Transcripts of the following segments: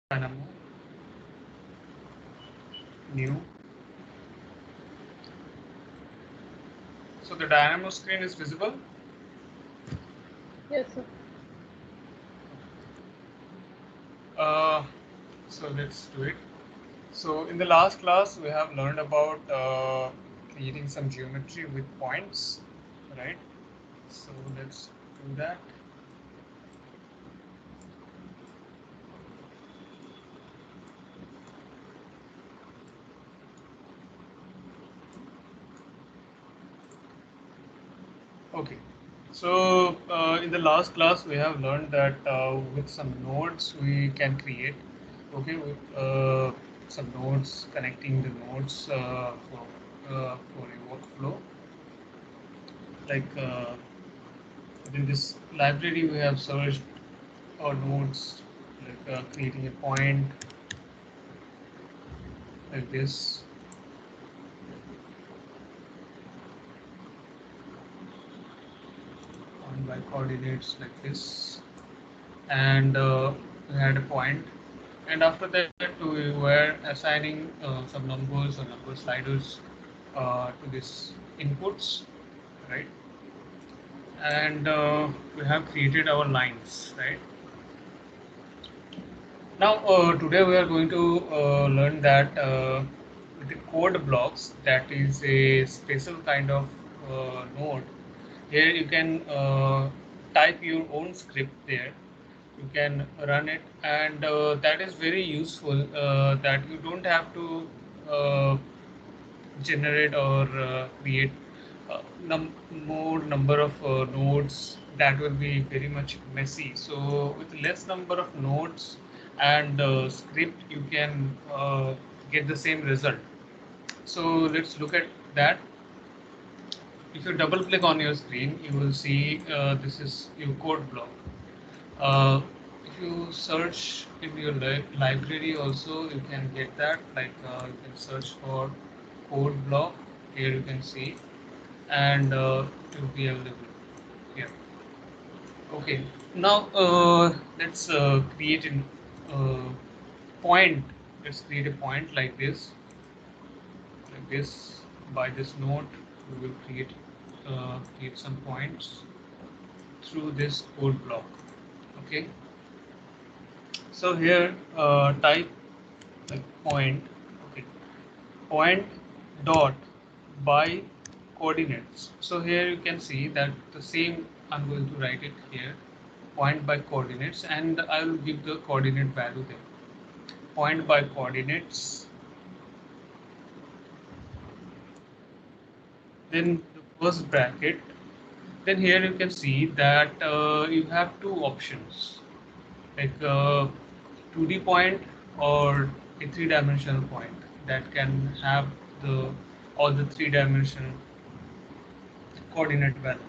Dynamo, new. So the Dynamo screen is visible. Yes, sir. Uh, so let's do it. So in the last class, we have learned about creating some geometry with points, right? So let's do that. Okay. So in the last class, we have learned that with some nodes we can create. Okay, with some nodes connecting the nodes for a workflow. Like in this library, we have searched our nodes, like creating a point like this, on by coordinates like this, and we had a point. And after that, we were assigning some numbers or number sliders to these inputs, right? And we have created our lines, right? Now, today we are going to learn that the code blocks, that is a special kind of node. Here you can type your own script there. You can run it, and that is very useful. That you don't have to uh, generate or create more number of nodes. That will be very much messy. So with less number of nodes and script, you can get the same result. So let's look at that. If you double click on your screen, you will see this is your code block. uh, if you search in your library also, you can get that. Like you can search for code block. Here you can see, and it will be available here. Okay, now let's create a point. Let's create a point like this. By this node, we will create some points through this code block. Okay, so here type like point. Okay, point dot by coordinates. So here you can see that the same, I'm going to write it here, point by coordinates, and I will give the coordinate value there. Point by coordinates. Then the first bracket. Then here you can see that you have two options, like 2D point or a three-dimensional point that can have the all the three-dimensional coordinate value.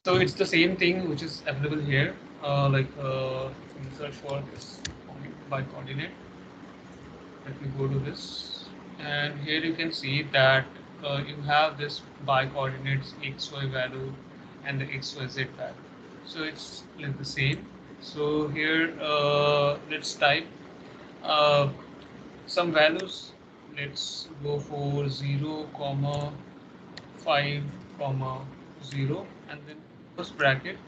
So it's the same thing which is available here. Like you search for this point by coordinate. Let me go to this, and here you can see that you have this by coordinates xy value and the xyz value. So it's like the same. So here let's type uh, some values. Let's go for 0 comma 5 comma 0, and then first bracket,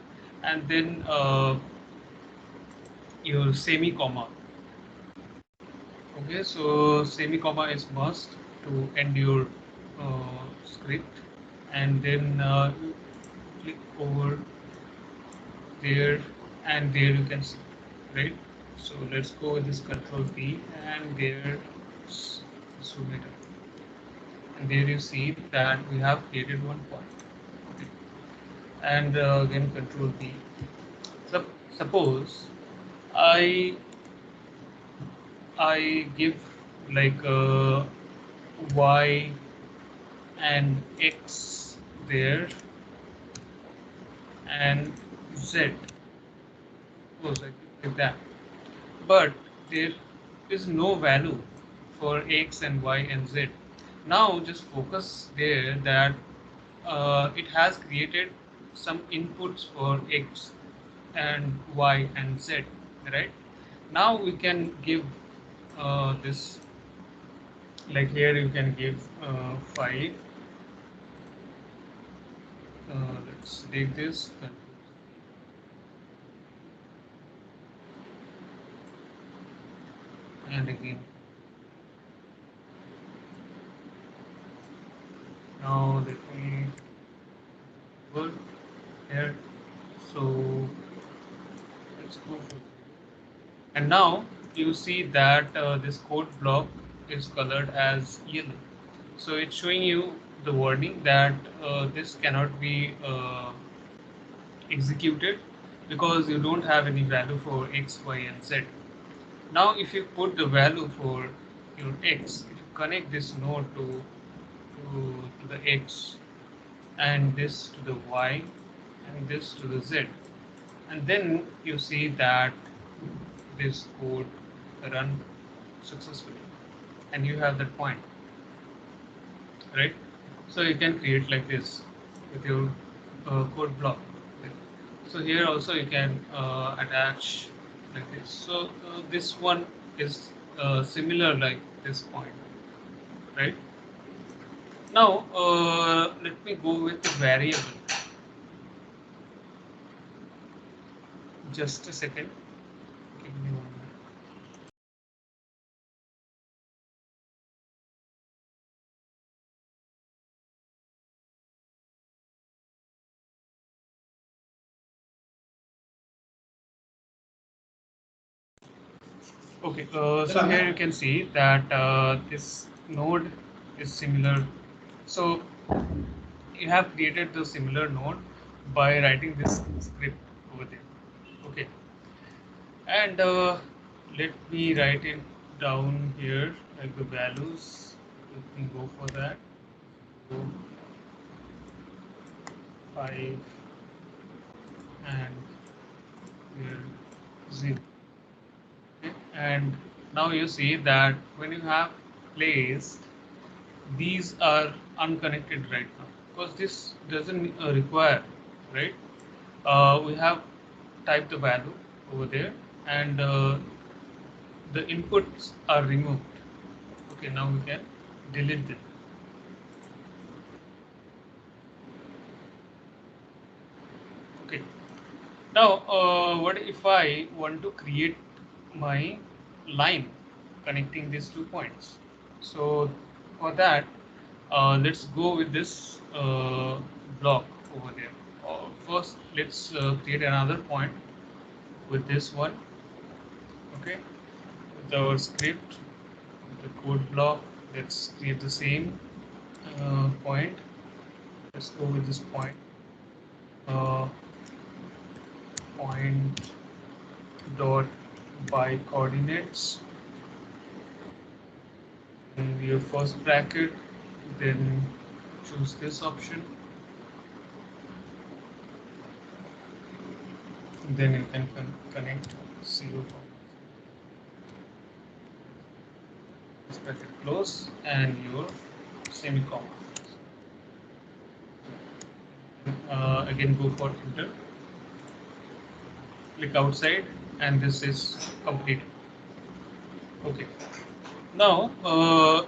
and then your semi comma. Okay, so semi comma is must to end your script, and then click over there, and there you can see, right? So let's go with this control P, and there zoom it up, and there you see that we have created one point. Okay. And again control P. Suppose I give like y and x there, and z, suppose I give that, but there is no value for x and y and z. Now just focus there that it has created some inputs for x and y and z, right? Now we can give this, like here you can give 5. Let's take this and again. Now let me work here. So let's go for 0. And now you see that this code block is colored as yellow. So it's showing you the warning that this cannot be executed because you don't have any value for x, y, and z. Now, if you put the value for your x, if you connect this node to the x, and this to the y, and this to the z, and then you see that this code run successfully, and you have that point, right? So you can create like this with your code block. So here also you can attach like this. So this one is similar like this point, right? Now let me go with the variable. Just a second. Give me 1 minute. Okay, so here you can see that this node is similar. So you have created the similar node by writing this script over there. Okay, and let me write it down here like the values. Let me go for that. So 5 and here 0. Okay. And now you see that when you have placed, these are unconnected right now because this doesn't require, right? We have typed the value over there, and the inputs are removed. Okay, now we can delete them. Okay, now what if I want to create my line connecting these 2 points? So for that, let's go with this block over there. First, let's create another point with this one. Okay, with our script, with the code block, let's create the same point. Let's go with this point. Uh, point dot by coordinates in your first bracket, then choose this option, then you can connect 0, this bracket close, and your semicolon. Again go for enter, click outside, and this is complete. Okay, now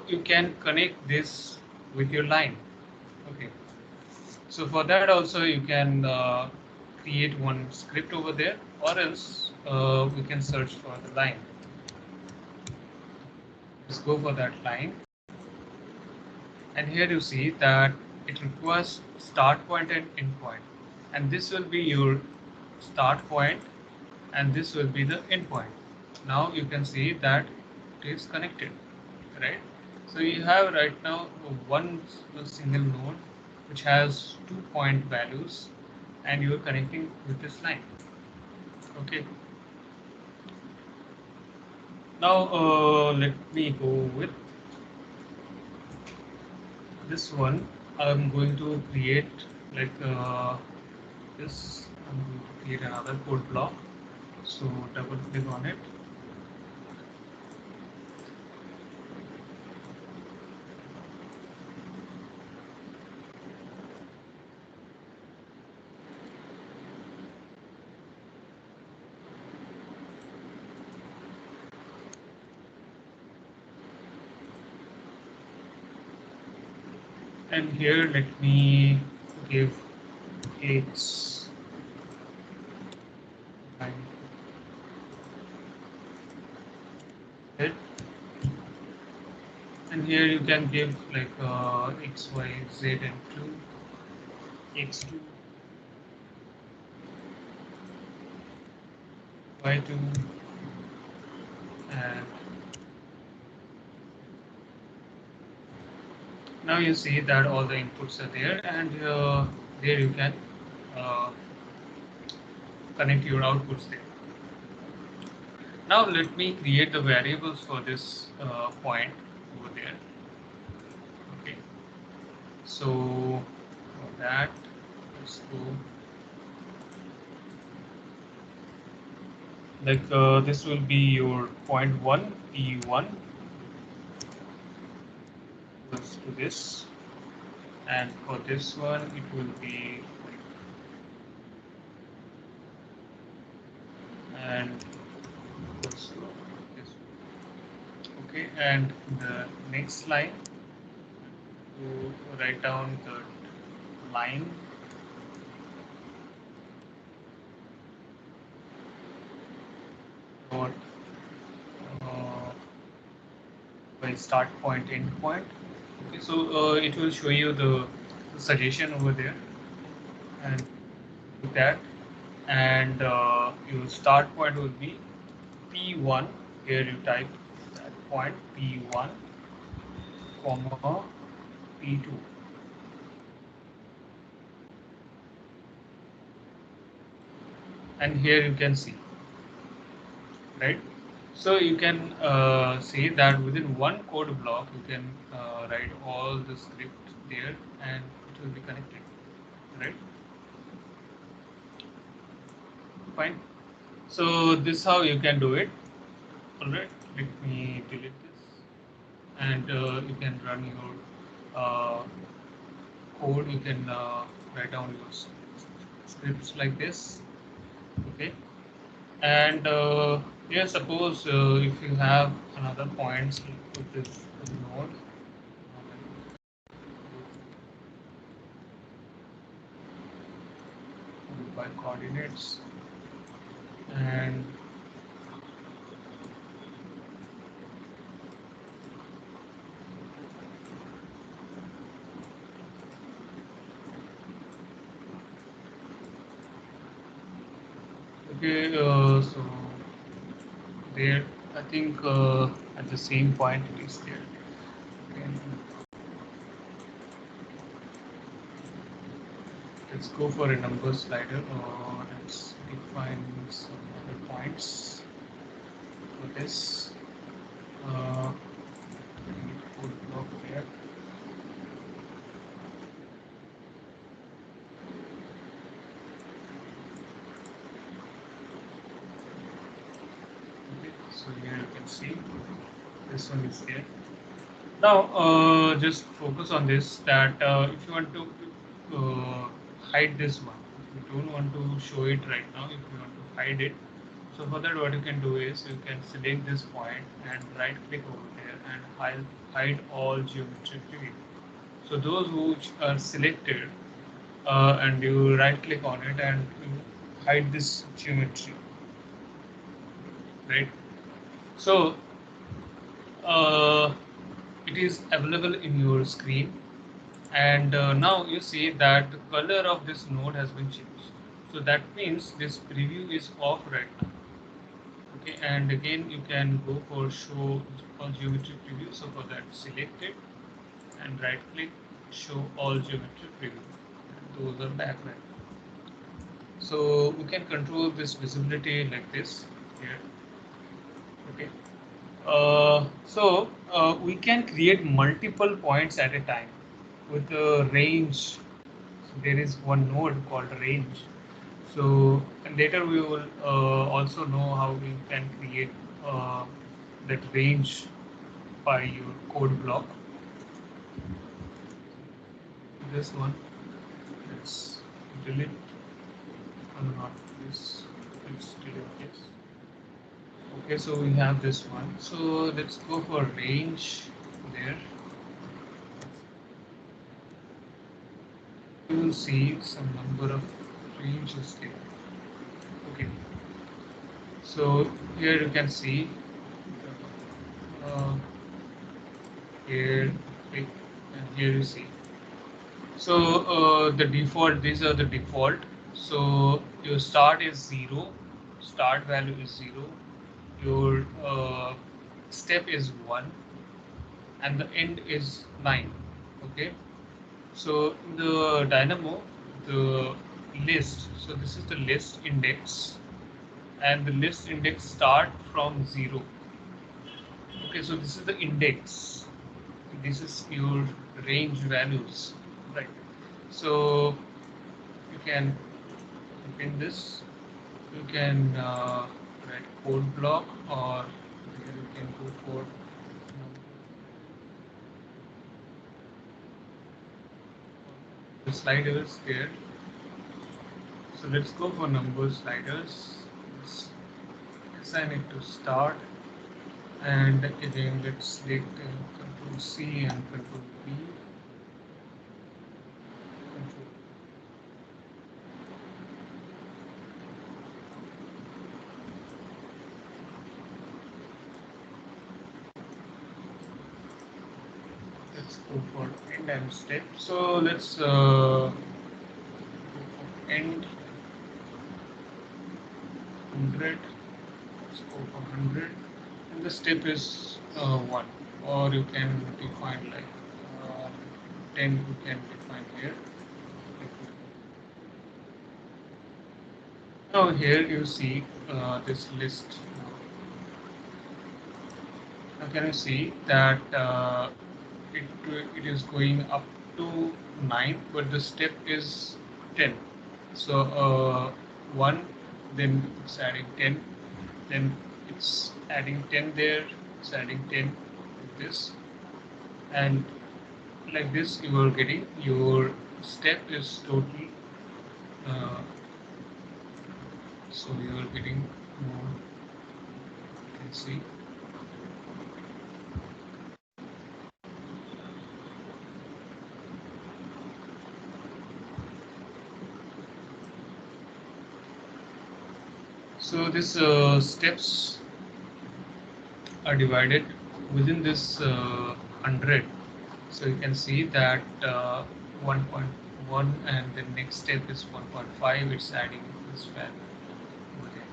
you can connect this with your line. Okay, so for that also you can create one script over there, or else we can search for the line. Let's go for that line, and here you see that it requires start point and end point, and this will be your start point, and this will be the end point. Now you can see that it is connected, right? So you have right now one single node which has 2 point values, and you are connecting with this line. Okay, now let me go with this one. I'm going to create like this. I'm going to create another code block, so double click on it. And here let me give x line it, and here you can give like x, y, z, and 2 x2, y2, and now you see that all the inputs are there, and there you can uh, connect your outputs there. Now let me create the variables for this point over there. Okay, so for that, let's go like this will be your point 1 p1 equals to this, and for this one it will be and equals to this one. Okay, and the next line to write down the line dot by start point end point. Okay, so it will show you the suggestion over there, and with that, and your start point will be p1. Here you type that point p1 comma p2, and here you can see, right? So you can see that within one code block you can write all the script there, and it will be connected, right? Fine. So this how you can do it. All right. Let me delete this, and you can run your code. You can write down your scripts like this. Okay. And yeah, suppose if you have another points with this node by coordinates, and okay, so there I think at the same point it is there. Okay. Let's go for a number slider, or let's define some other points for this. Uh, code block there. Okay, so here you can see this one is there. Now, just focus on this. That if you want to hide this one, if you don't want to show it right now, if you want to hide it, so for that, what you can do is you can select this point and right click over there and hide all geometry preview. So those which are selected, and you right click on it and you hide this geometry, right? So uh, it is available in your screen, and now you see that the color of this node has been changed, so that means this preview is off right now. Okay, and again you can go for show all geometry preview. So for that, select it and right click, show all geometry preview, and those are back right now. So we can control this visibility like this here. Okay, so we can create multiple points at a time with a range. So there is one node called range. So and later we will also know how we can create that range by your code block. This one, let's delete, not this, let's delete this. Okay, so we have this one. So let's go for range there. you will see some number of ranges here. Okay, so here you can see uh, here, click, and here you see. So the default, these are the default. So your start is 0, start value is 0, your step is 1, and the end is 9. Okay. So in the Dynamo, the list, so this is the list index, and the list index start from 0. Okay, so this is the index. This is your range values, right? So you can in this you can write code block, or you can go for the sliders there. So let's go for number sliders. Let's assign it to start, and again let's select Control C and Control V. Control. Let's go for end and step. So let's go for end 100. Let's go for 100, and the step is 1, or you can define like 10. You can define here. Now here you see this list. Now can you see that it is going up to 9, but the step is 10. So 1, then it's adding 10, then it's adding 10 there, it's adding 10 like this, and like this you are getting your step is total. Uh, so you are getting more. You can see. So these steps are divided within this 100. So you can see that 1.1, and the next step is 1.5. It's adding this value over there.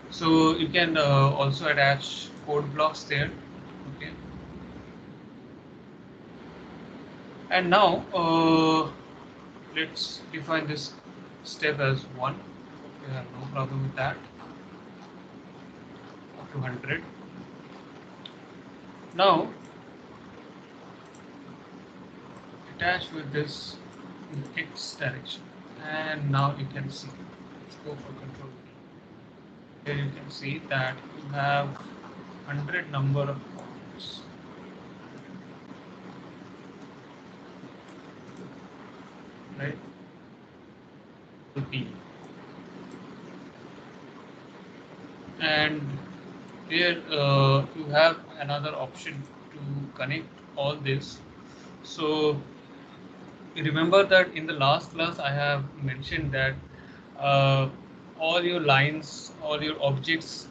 So you can also attach code blocks there. Okay. And now let's define this step as 1. We have no problem with that. Up to 100. Now attach with this in X direction, and now you can see. Let's go for Control V. Here you can see that you have 100 number of points. Right? P. And here you have another option to connect all this. So remember that in the last class I have mentioned that uh, all your lines, all your objects,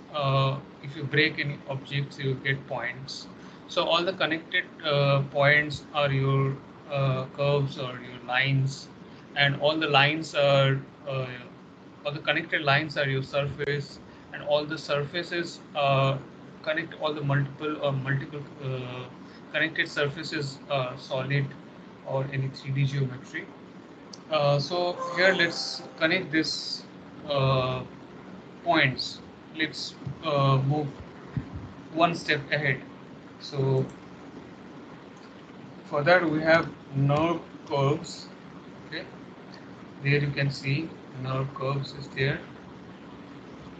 if you break any objects, you get points. So all the connected points are your curves or your lines, and all the lines are all the connected lines are your surface, and all the surfaces connect all the multiple connected surfaces, solid or any 3D geometry. So here let's connect this uh, points. Let's move one step ahead. So for that we have nerve curves. Okay, there you can see nerve curves is there.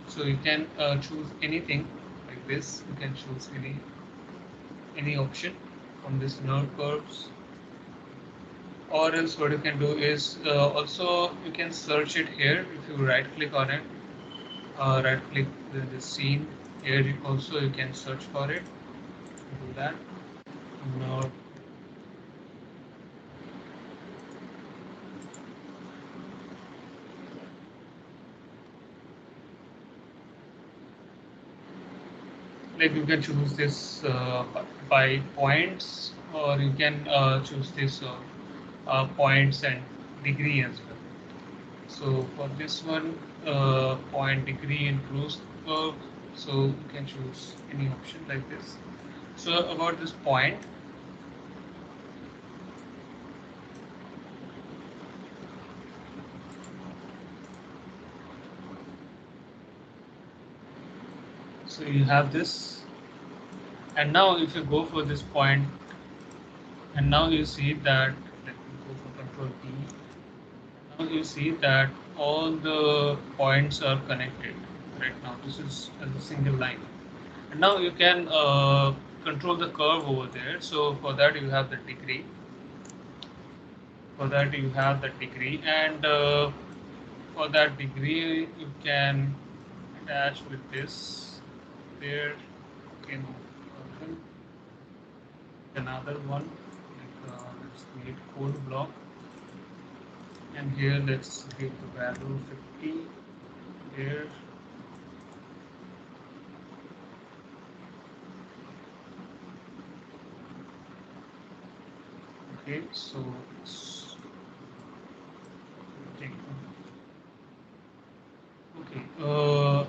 So you can choose anything like this. You can choose any option from this nerve curves, or else what you can do is also you can search it here. If you right click on it, right click the scene here, also you can search for it. Do that. Now like you can choose this by points, or you can choose this points and degree as well. So for this one, point, degree, and closed curve, so you can choose any option like this. So about this point, so you have this, and now if you go for this point, and now you see that, let me go for control P. Now you see that all the points are connected right now. This is as a single line. And now you can control the curve over there. So for that you have the degree. For that you have the degree, and for that degree you can attach with this. There you can open another one. Like, let's create code block, and here let's give the value 50. Here, okay, so take, okay,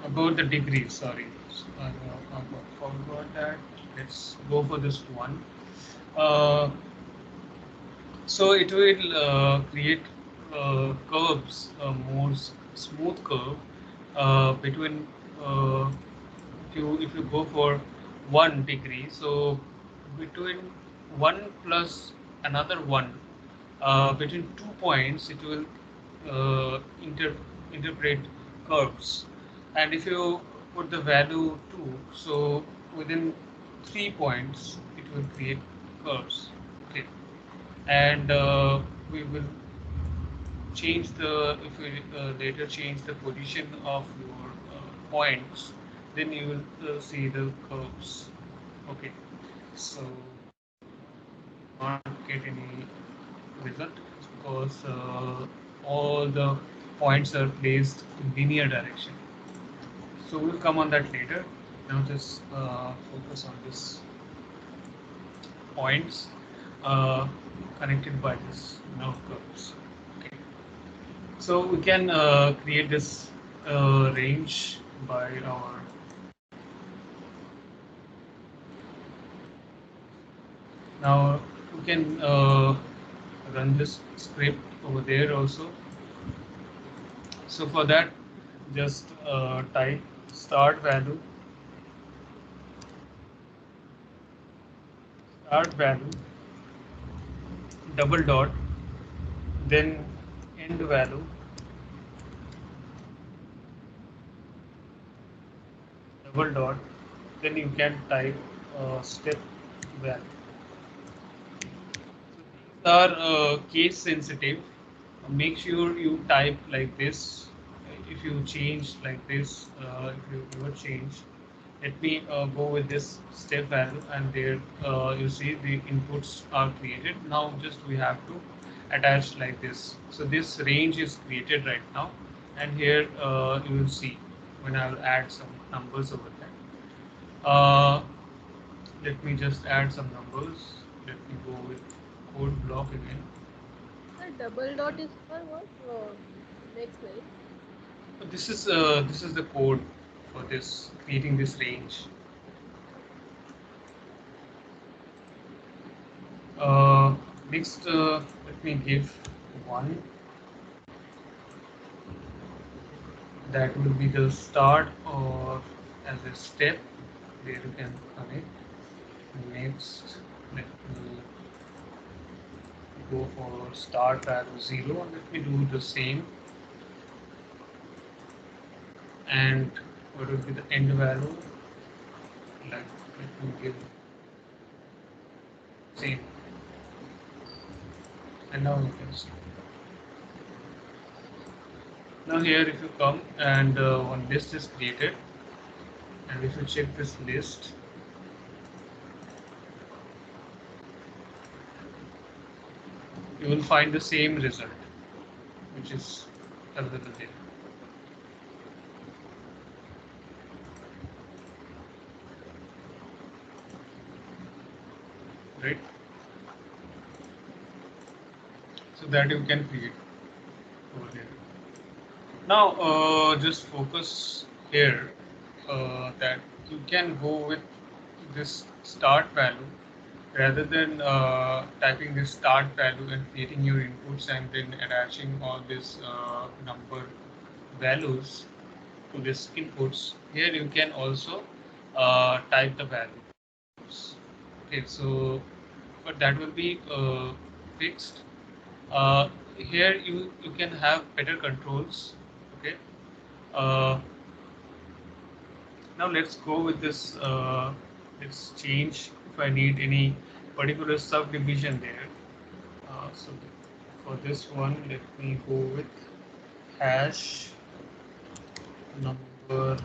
about the degree, sorry, so I forgot that. Let's go for this one. Uh, so it will create curves, more smooth curve between, if you go for 1 degree, so between one plus another one, between 2 points it will interpret curves, and if you put the value 2, so within 3 points it will create curves. Okay, and we will change the, if we later change the position of your points, then you will see the curves. Okay, so not get any result because all the points are placed in linear direction. So we'll come on that later. Now just focus on this points uh, connected by this nerve curves. Okay, so we can create this range by our, now we can run this script over there also. So for that, just type start value, double dot, then end value, double dot, then you can type step value. So these are case sensitive. Make sure you type like this. If you change like this, if you ever change, let me go with this step value, and there you see the inputs are created. Now just we have to attach like this. So this range is created right now, and here you will see when I will add some numbers over there. Let me just add some numbers. Let me go with code block again. The double dot is for what? Next line. This is the code for this creating this range. Uh, Next, let me give one that will be the start or as a step where you can connect. Next, let me go for start value 0. Let me do the same, and what will be the end value? Like, let me give same, and now you can see. Now here, if you come and one list is created, and if you check this list, you will find the same result which is available there. right? So that you can create over there. Now, just focus here that you can go with this start value rather than typing this start value and creating your inputs and then attaching all these number values to this inputs. Here you can also type the values. Okay, so but that will be fixed. Here you can have better controls. Okay. Uh, Now let's go with this. Let's change if I need any particular subdivision there. So for this one, let me go with hash number.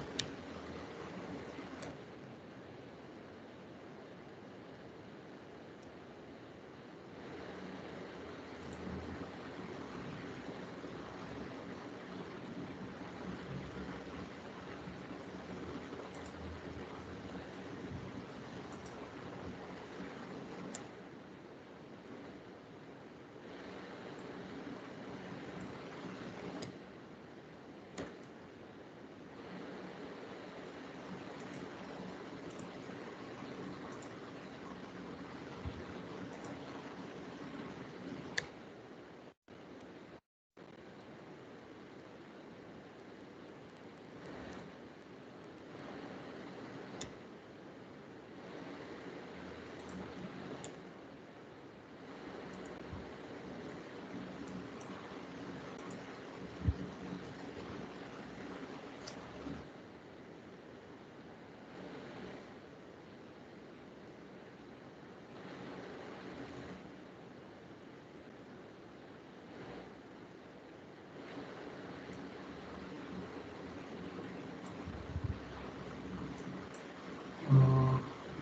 Uh,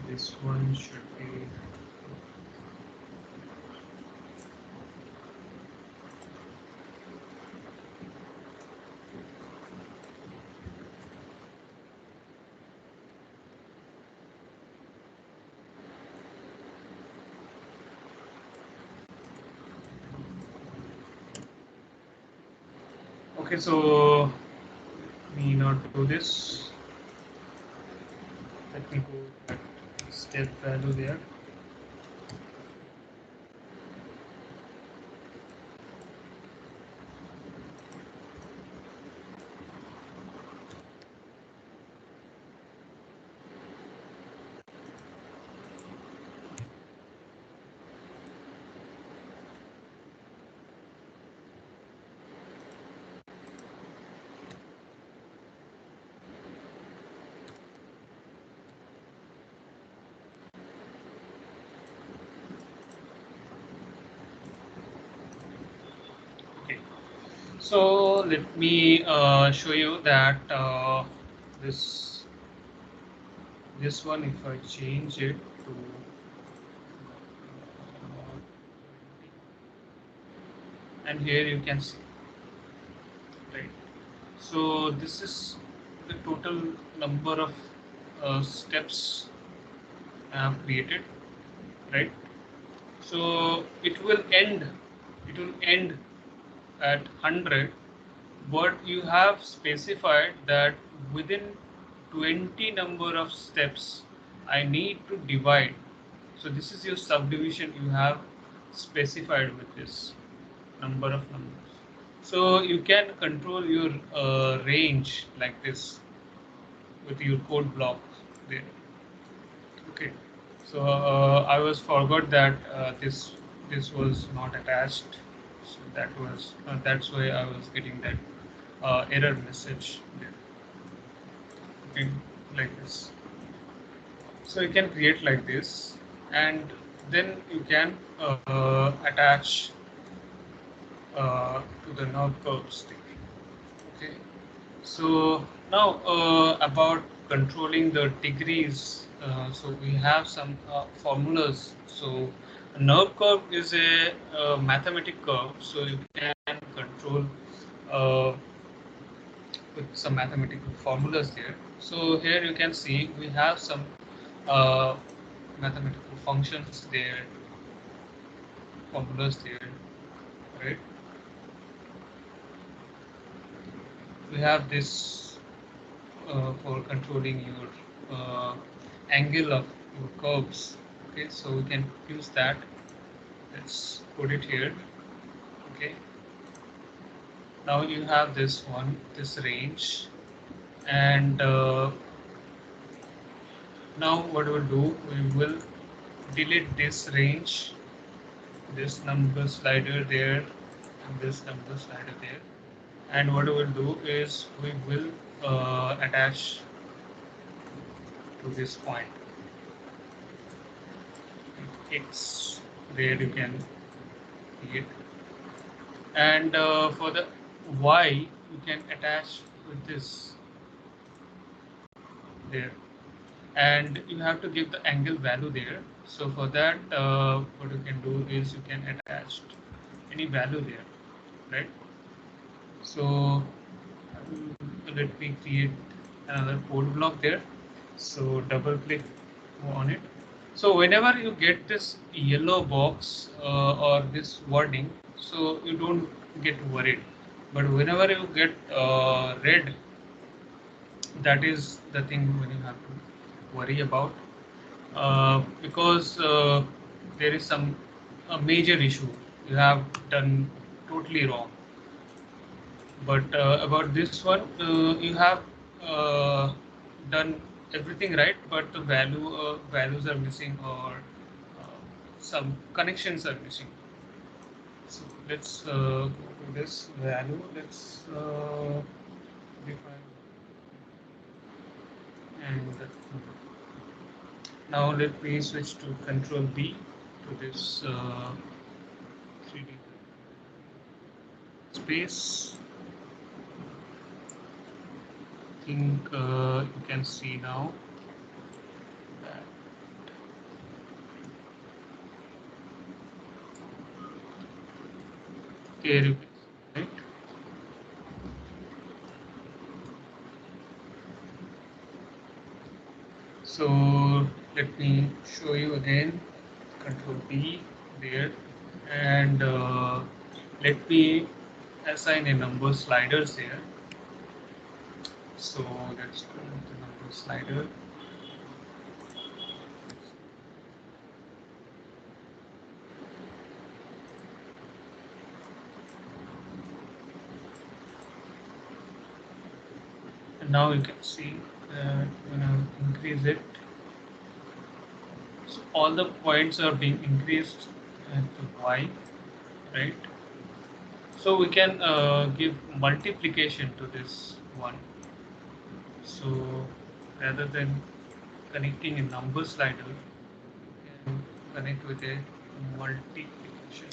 this one should be. Okay, so let me not do this. Let me go with that step value there. Okay. So let me show you that this one, if I change it to and here you can see, right? So this is the total number of steps I have created, right? So it will end at 100, but you have specified that within 20 number of steps I need to divide. So this is your subdivision you have specified with this number of numbers. So you can control your range like this with your code block there. Okay. So I was forgot that this was not attached. So that's why I was getting that error message there. Okay, like this. So you can create like this, and then you can attach to the node curve stick. Okay. So now about controlling the degrees. So we have some formulas. So a nerve curve is a mathematical curve. So you can control uh, with some mathematical formulas there. So here you can see we have some uh, mathematical functions there, formulas there, right? We have this for controlling your angle of your curves. Okay, so we can use that. Let's put it here. Okay, now you have this one, this range, and now what we'll do, we will delete this range, this number slider there, and this number slider there. And what we will do is we will attach to this point x, there you can see it. And for the y you can attach with this there, and you have to give the angle value there. So for that what you can do is you can attach any value there, right? So let me create another code block there. So double click on it. So whenever you get this yellow box or this wording, so you don't get worried. But whenever you get red, that is the thing when you have to worry about, because there is some a major issue you have done totally wrong. But about this one, you have done everything right, but the values are missing, or some connections are missing. So let's go to this value. Let's define, and now let me switch to Control B to this 3D space. I think you can see now that there you can see, right? So let me show you again. Control B there, and let me assign a number sliders there. So let's go with the number slider. And now you can see that when I increase it, so all the points are being increased to y, right? So we can give multiplication to this one. So rather than connecting a number slider, we can connect with a multiplication.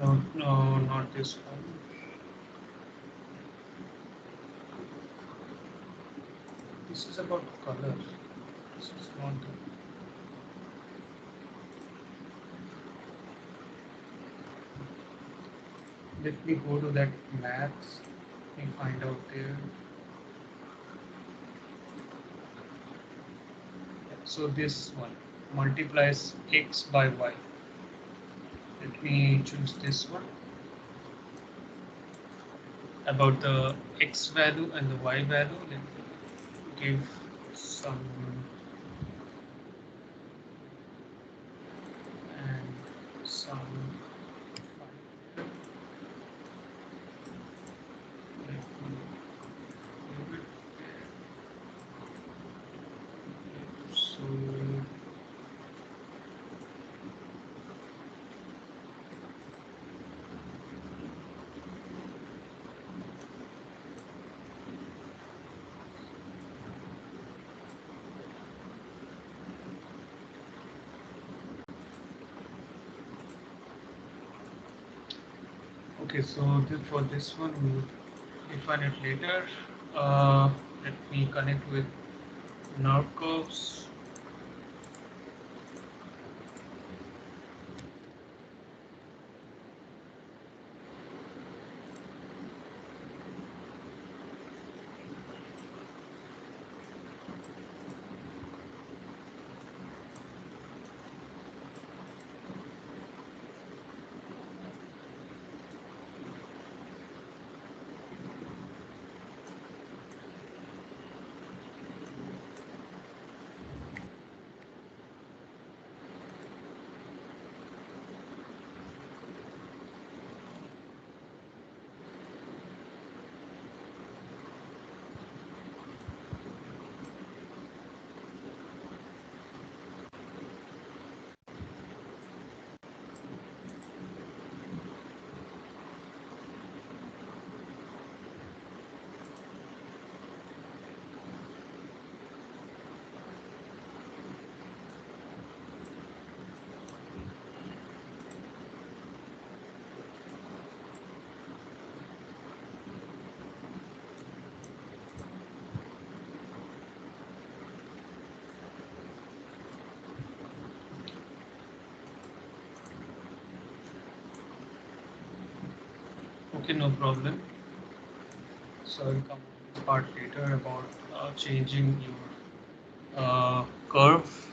No, no, not this one. This is about color. This is not the. Let me go to that maths. Let me find out there. So this one multiplies x by y. Let me choose this one. About the x value and the y value, let me give some and some. Let me give it there. So okay, so for this one we'll define it later. Let me connect with Nerve curves. Okay, no problem. So I'll come on this part later about changing your curve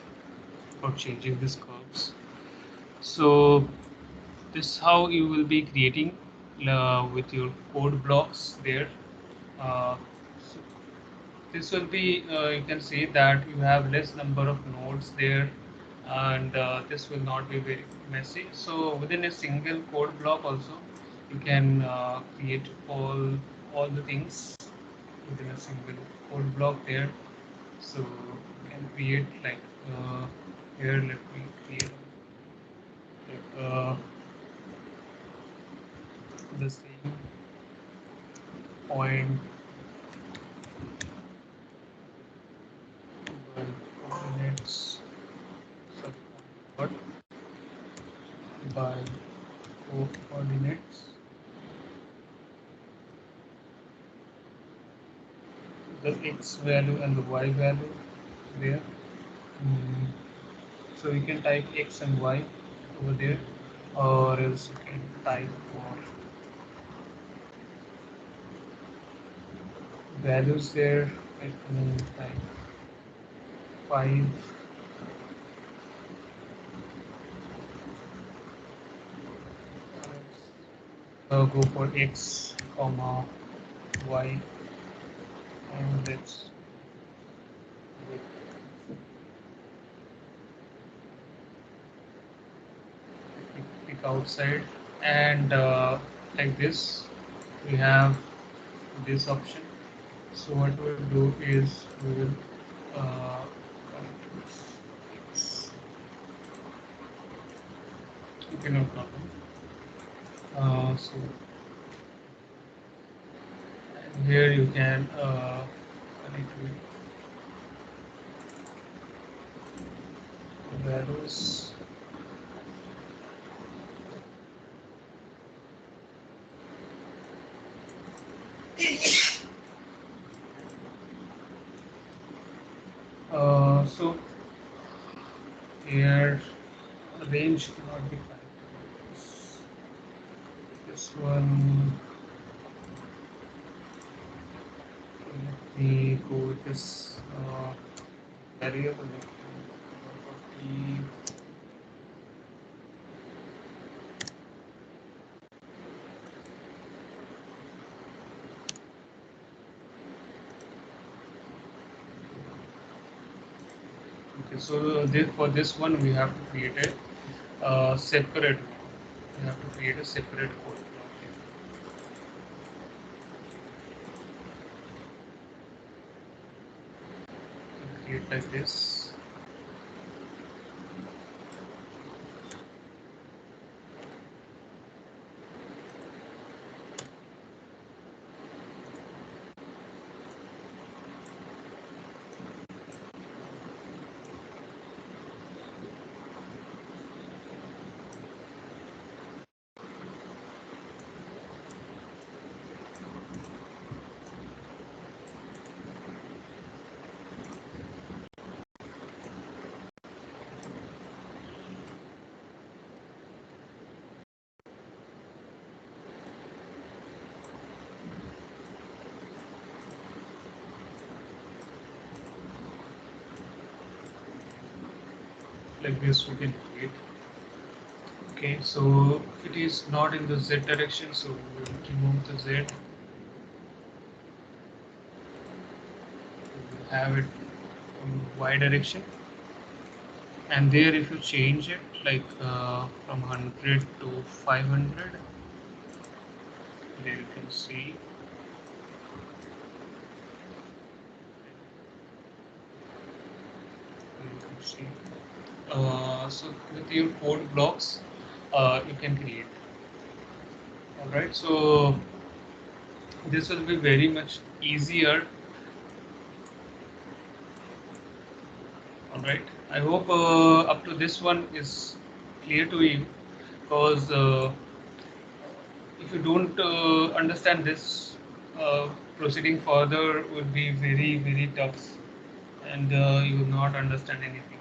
or changing these curves. So this is how you will be creating with your code blocks there. So this will be you can see that you have less number of nodes there, and this will not be very messy. So within a single code block also you can create all the things within a single code block there. So you can create like here let me create like the same point by coordinates, sorry, what by coordinates, the x value and the y value there. Mm, so you can type x and y over there, or else you can type for values there. Let me type 5, go for x comma y, and let's pick outside, and like this we have this option. So what we'll do is we will uh, okay, no problem. So here you can connect with values. So here range cannot be typed. This one, let me go with this variable. Property. Okay, so for this one we have to create a separate one. We have to create a separate code block here. Create like this. like this we can create. Okay, so it is not in the Z direction, so we will remove the Z. We will have it in Y direction, and there if you change it like from 100 to 500, there you can see. You can see. So with your code blocks, you can create. All right, so this will be very much easier. All right, I hope up to this one is clear to you, because if you don't understand this, proceeding further would be very tough, and you will not understand anything.